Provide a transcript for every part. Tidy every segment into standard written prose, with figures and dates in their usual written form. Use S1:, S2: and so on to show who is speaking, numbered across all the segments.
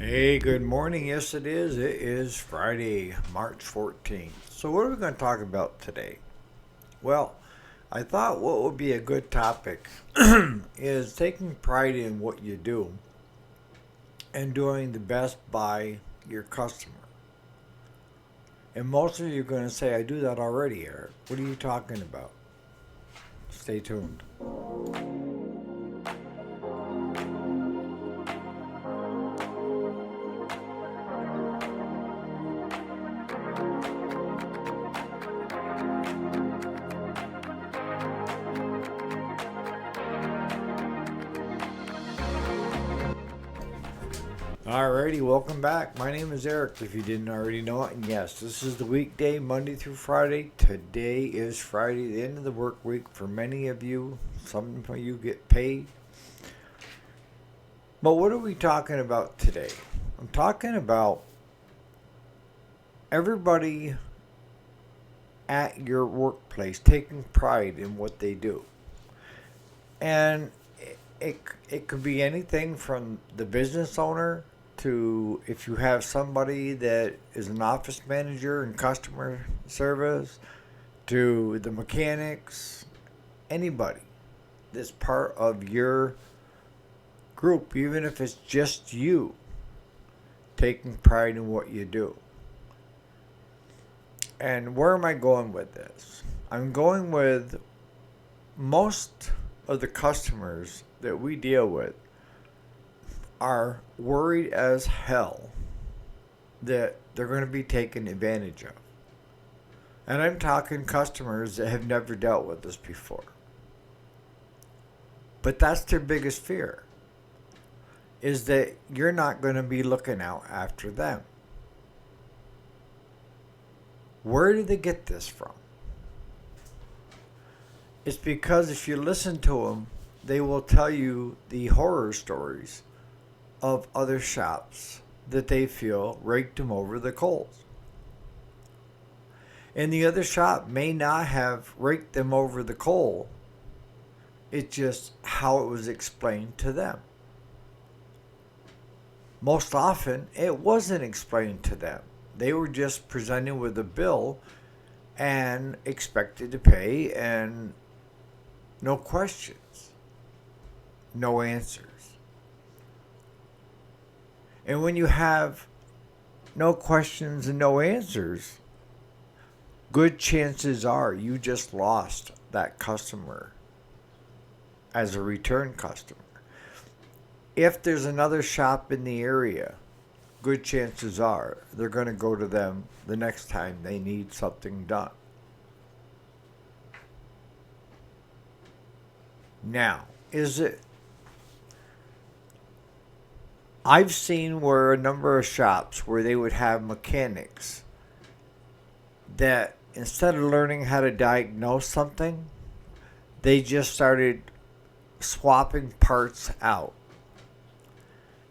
S1: Hey, good morning. Yes, it is. It is Friday, March 14th. So, what are we going to talk about today? Well, I thought what would be a good topic is taking pride in what you do and doing the best by your customer. And most of you are going to say, I do that already, Eric. What are you talking about? Stay tuned. Alrighty, welcome back. My name is Eric, if you didn't already know it. And yes, this is the weekday, Monday through Friday. Today is Friday, the end of the work week for many of you. Some of you get paid. But what are we talking about today? I'm talking about everybody at your workplace taking pride in what they do. And it could be anything from the business owner to if you have somebody that is an office manager in customer service to the mechanics, anybody that's part of your group, even if it's just you taking pride in what you do. And where am I going with this? I'm going with most of the customers that we deal with are worried as hell that they're going to be taken advantage of. And I'm talking customers that have never dealt with this before. But that's their biggest fear, is that you're not going to be looking out after them. Where do they get this from? It's because if you listen to them, they will tell you the horror stories of other shops that they feel raked them over the coals. And the other shop may not have raked them over the coal. It's just how it was explained to them. Most often, it wasn't explained to them. They were just presented with a bill and expected to pay, and no questions, no answers. And when you have no questions and no answers, good chances are you just lost that customer as a return customer. If there's another shop in the area, good chances are they're going to go to them the next time they need something done. Now, I've seen where a number of shops where they would have mechanics that instead of learning how to diagnose something, they just started swapping parts out.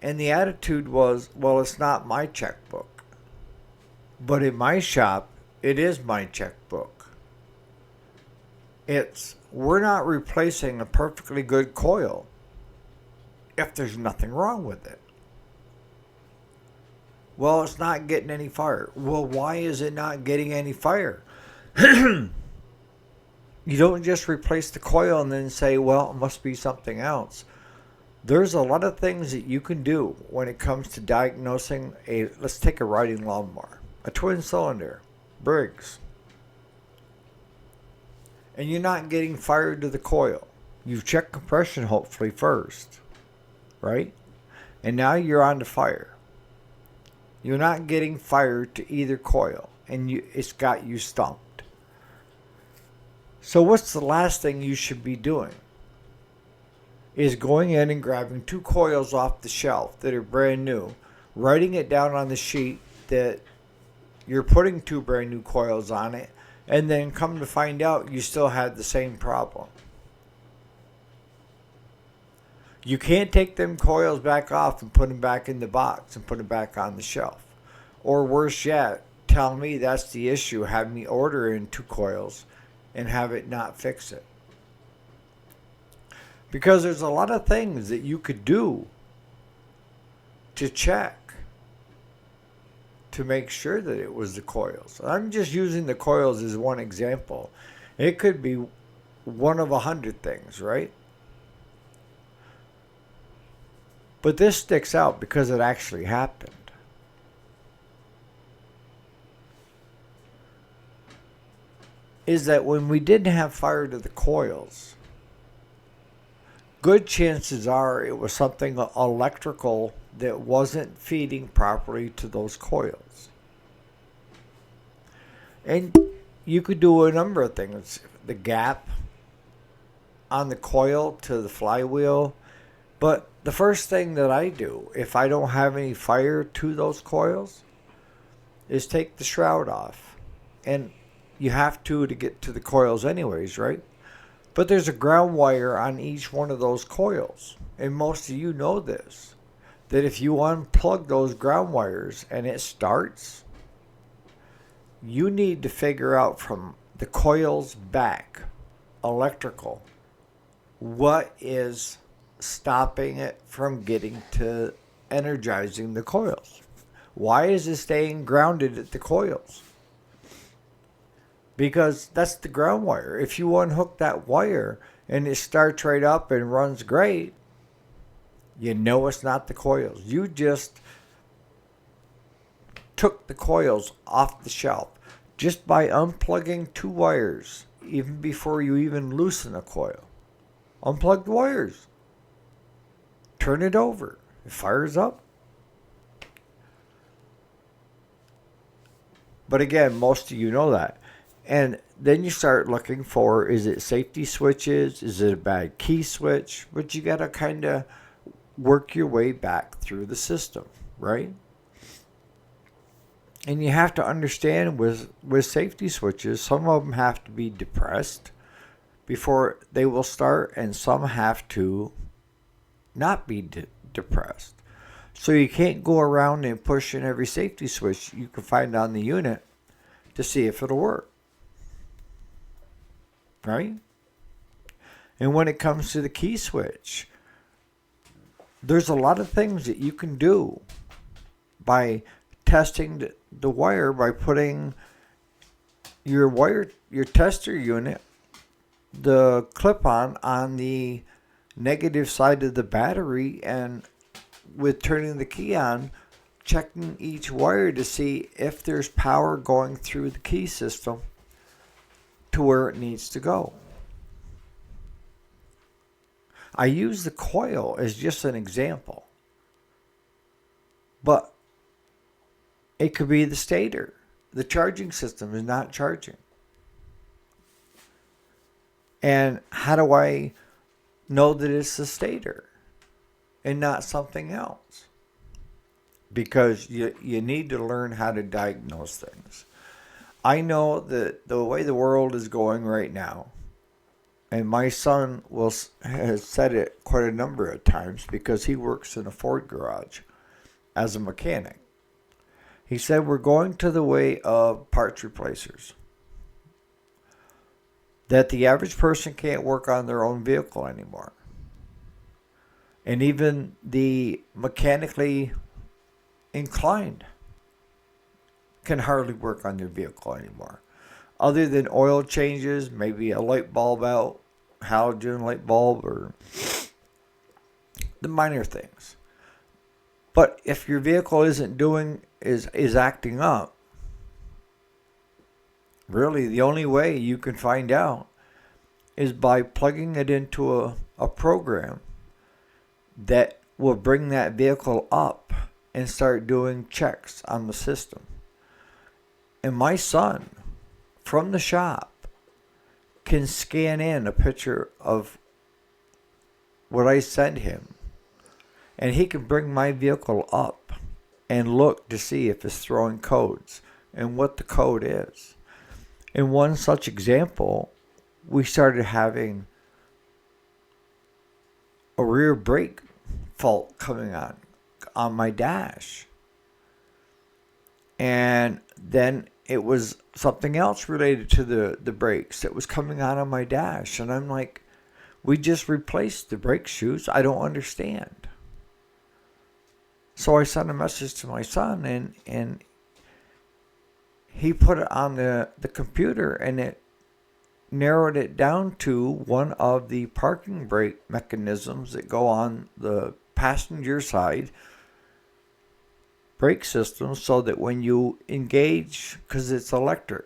S1: And the attitude was, well, it's not my checkbook. But in my shop, it is my checkbook. We're not replacing a perfectly good coil if there's nothing wrong with it. Well, it's not getting any fire. Well, why is it not getting any fire? You don't just replace the coil and then say, well, it must be something else. There's a lot of things that you can do when it comes to diagnosing let's take a riding lawnmower, a twin cylinder, Briggs. And you're not getting fire to the coil. You've checked compression hopefully first, right? And now you're on to fire. You're not getting fire to either coil, and it's got you stumped. So what's the last thing you should be doing? Is going in and grabbing two coils off the shelf that are brand new, writing it down on the sheet that you're putting two brand new coils on it, and then come to find out you still had the same problem. You can't take them coils back off and put them back in the box and put them back on the shelf. Or worse yet, tell me that's the issue, have me order in two coils and have it not fix it. Because there's a lot of things that you could do to check to make sure that it was the coils. I'm just using the coils as one example. It could be one of 100 things, right? But this sticks out because it actually happened. Is that when we didn't have fire to the coils, good chances are it was something electrical that wasn't feeding properly to those coils. And you could do a number of things. The gap on the coil to the flywheel. But the first thing that I do, if I don't have any fire to those coils, is take the shroud off. And you have to get to the coils anyways, right? But there's a ground wire on each one of those coils. And most of you know this. That if you unplug those ground wires and it starts, you need to figure out from the coils back, electrical, what is stopping it from getting to energizing the coils. Why is it staying grounded at the coils? Because that's the ground wire. If you unhook that wire and it starts right up and runs great, you know it's not the coils. You just took the coils off the shelf just by unplugging 2 wires, even before you even loosen a coil. Unplug the wires. Turn it over. It fires up. But again, most of you know that. And then you start looking for, is it safety switches? Is it a bad key switch? But you got to kind of work your way back through the system, right? And you have to understand with safety switches, some of them have to be depressed before they will start, and some have to not be depressed. So you can't go around and push in every safety switch you can find on the unit to see if it'll work. Right? And when it comes to the key switch, there's a lot of things that you can do by testing the wire, by putting your tester unit, the clip on the negative side of the battery, and with turning the key on, checking each wire to see if there's power going through the key system to where it needs to go. I use the coil as just an example, but it could be the stator. The charging system is not charging. And how do I know that it's the stator and not something else? Because you need to learn how to diagnose things. I know that the way the world is going right now, and my son has said it quite a number of times because he works in a Ford garage as a mechanic. He said we're going to the way of parts replacers. That the average person can't work on their own vehicle anymore. And even the mechanically inclined can hardly work on their vehicle anymore. Other than oil changes, maybe a light bulb out, halogen light bulb, or the minor things. But if your vehicle is acting up, really the only way you can find out is by plugging it into a program that will bring that vehicle up and start doing checks on the system. And my son, from the shop, can scan in a picture of what I send him. And he can bring my vehicle up and look to see if it's throwing codes and what the code is. In one such example, we started having a rear brake fault coming on my dash. And then it was something else related to the brakes that was coming on my dash. And I'm like, we just replaced the brake shoes. I don't understand. So I sent a message to my son, and he put it on the computer, and it narrowed it down to one of the parking brake mechanisms that go on the passenger side brake system, so that when you engage, because it's electric,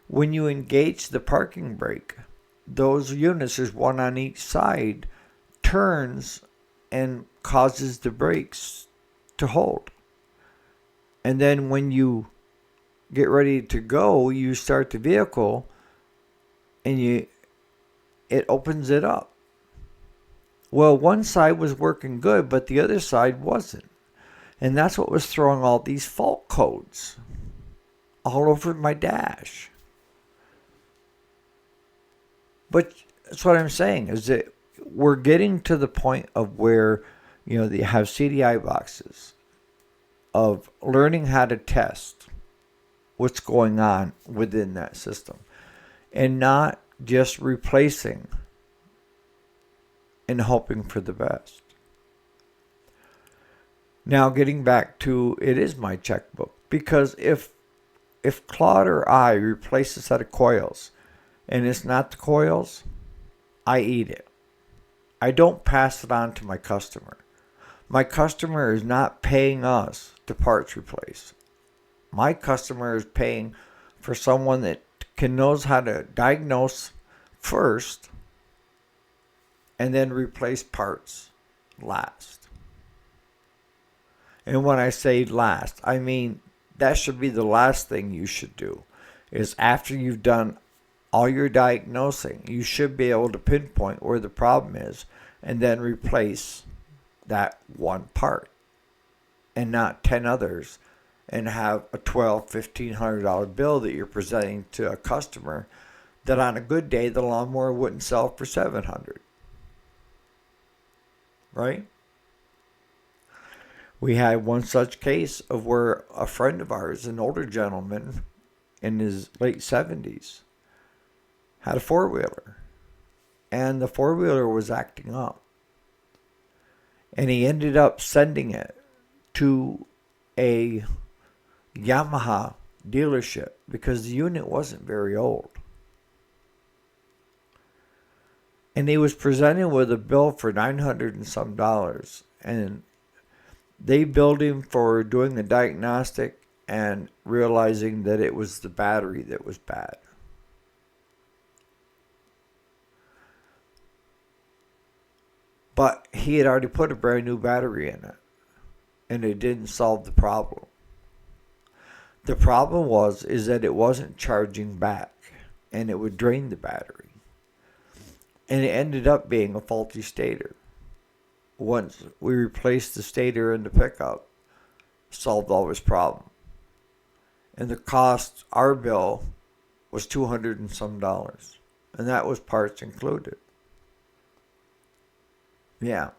S1: when you engage the parking brake, those units, there's one on each side, turns and causes the brakes to hold. And then when you get ready to go, you start the vehicle, and it opens it up. Well, one side was working good, but the other side wasn't. And that's what was throwing all these fault codes all over my dash. But that's what I'm saying, is that we're getting to the point of where, they have CDI boxes, of learning how to test what's going on within that system, and not just replacing and hoping for the best. Now, getting back to, it is my checkbook, because if Claude or I replace a set of coils and it's not the coils, I eat it. I don't pass it on to my customer. My customer is not paying us to parts replace. My customer is paying for someone that knows how to diagnose first and then replace parts last. And when I say last, I mean that should be the last thing you should do, is after you've done all your diagnosing, you should be able to pinpoint where the problem is and then replace that one part, and not 10 others, and have a $1,200-$1,500 bill that you're presenting to a customer that on a good day the lawnmower wouldn't sell for $700. Right? We had one such case of where a friend of ours, an older gentleman in his late 70s, had a four-wheeler, and the four-wheeler was acting up. And he ended up sending it to a Yamaha dealership because the unit wasn't very old. And he was presented with a bill for $900 and some dollars. And they billed him for doing the diagnostic and realizing that it was the battery that was bad. But he had already put a brand new battery in it, and it didn't solve the problem. The problem is that it wasn't charging back, and it would drain the battery. And it ended up being a faulty stator. Once we replaced the stator in the pickup, solved all his problem. And the cost, our bill, was $200 and some dollars. And that was parts included. Yeah.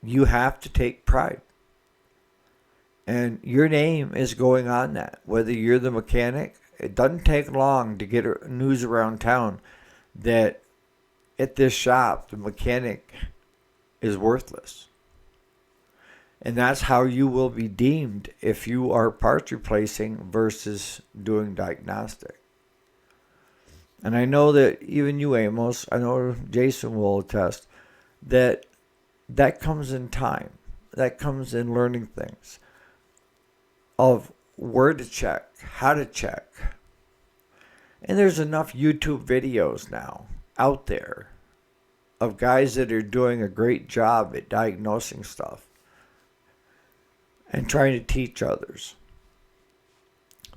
S1: You have to take pride. And your name is going on that. Whether you're the mechanic, it doesn't take long to get news around town that at this shop, the mechanic is worthless. And that's how you will be deemed if you are parts replacing versus doing diagnostic. And I know that even you, Amos, I know Jason will attest, that comes in time. That comes in learning things of where to check, how to check. And there's enough YouTube videos now out there of guys that are doing a great job at diagnosing stuff and trying to teach others.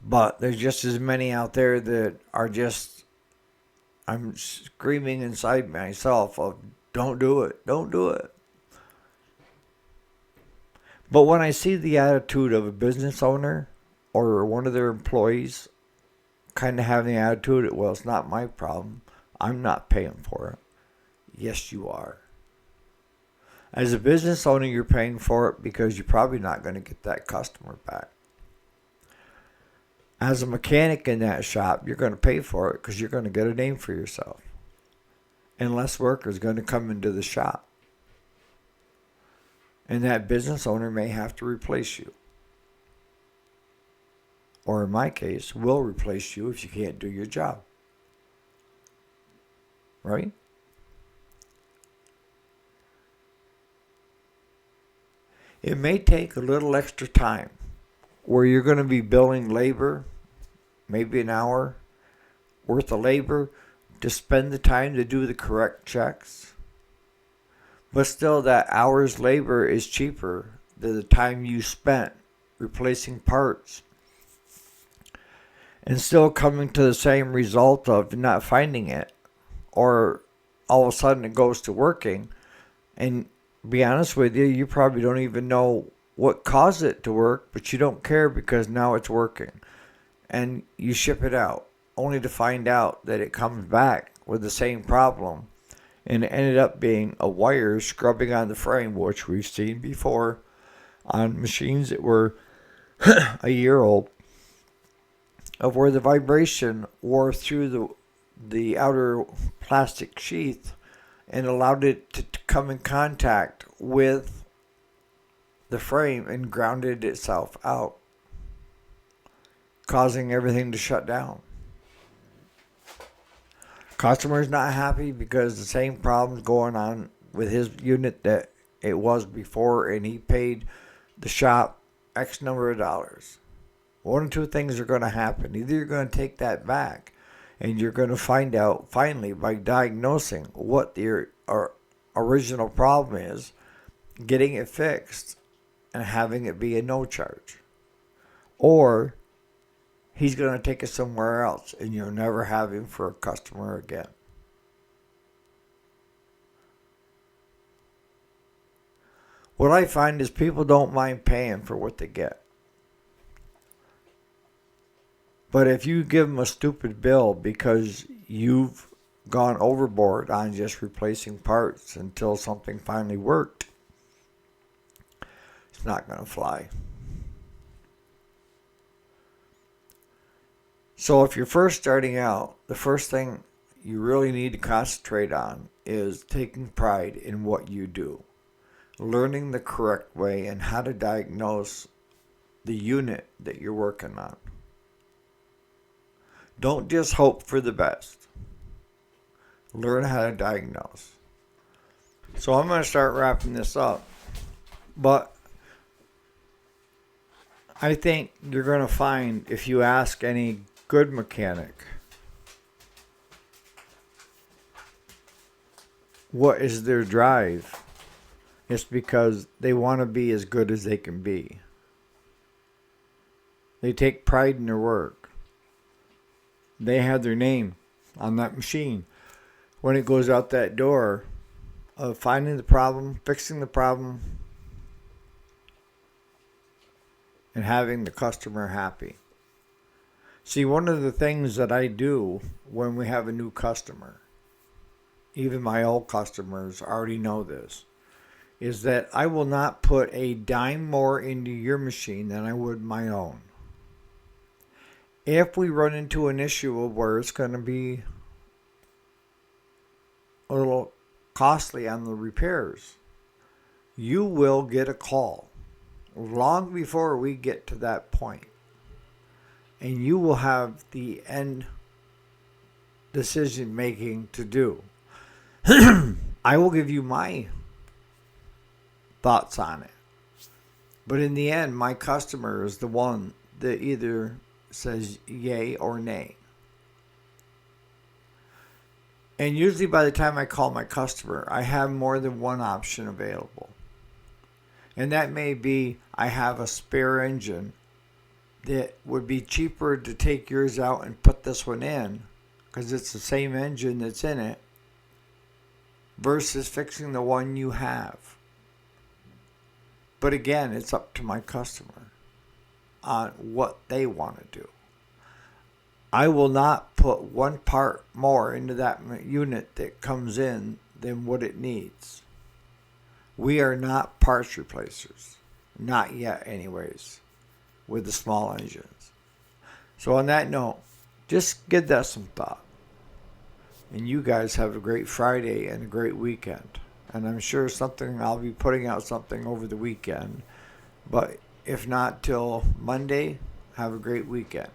S1: But there's just as many out there that are just, I'm screaming inside myself of, don't do it, don't do it. But when I see the attitude of a business owner or one of their employees kind of having the attitude, well, it's not my problem, I'm not paying for it. Yes, you are. As a business owner, you're paying for it because you're probably not going to get that customer back. As a mechanic in that shop, you're going to pay for it because you're going to get a name for yourself. And less workers going to come into the shop. And that business owner may have to replace you. Or in my case, will replace you if you can't do your job. Right? It may take a little extra time where you're going to be billing labor, maybe an hour worth of labor to spend the time to do the correct checks. But still, that hour's labor is cheaper than the time you spent replacing parts and still coming to the same result of not finding it, or all of a sudden it goes to working, and be honest with you, you probably don't even know what caused it to work, but you don't care because now it's working, and you ship it out only to find out that it comes back with the same problem, and it ended up being a wire scrubbing on the frame, which we've seen before on machines that were a year old, of where the vibration wore through the outer plastic sheath and allowed it to come in contact with the frame and grounded itself out, causing everything to shut down. Customer's not happy because the same problem's going on with his unit that it was before, and he paid the shop X number of dollars. One or two things are going to happen. Either you're going to take that back and you're going to find out finally by diagnosing what the original problem is, getting it fixed, and having it be a no charge. Or he's going to take it somewhere else and you'll never have him for a customer again. What I find is people don't mind paying for what they get. But if you give them a stupid bill because you've gone overboard on just replacing parts until something finally worked, it's not going to fly. So if you're first starting out, the first thing you really need to concentrate on is taking pride in what you do, learning the correct way and how to diagnose the unit that you're working on. Don't just hope for the best. Learn how to diagnose. So I'm going to start wrapping this up. But I think you're going to find, if you ask any good mechanic, what is their drive? It's because they want to be as good as they can be. They take pride in their work. They have their name on that machine when it goes out that door of finding the problem, fixing the problem, and having the customer happy. See, one of the things that I do when we have a new customer, even my old customers already know this, is that I will not put a dime more into your machine than I would my own. If we run into an issue of where it's going to be a little costly on the repairs, you will get a call long before we get to that point. And you will have the end decision making to do. I will give you my thoughts on it. But in the end, my customer is the one that either says yay or nay. And usually by the time I call my customer, I have more than one option available. And that may be I have a spare engine that would be cheaper to take yours out and put this one in because it's the same engine that's in it versus fixing the one you have. But again, it's up to my customer on what they want to do. I will not put one part more into that unit that comes in than what it needs. We are not parts replacers. Not yet anyways, with the small engines. So on that note, just give that some thought. And you guys have a great Friday and a great weekend. And I'm sure I'll be putting out something over the weekend. But if not till Monday, have a great weekend.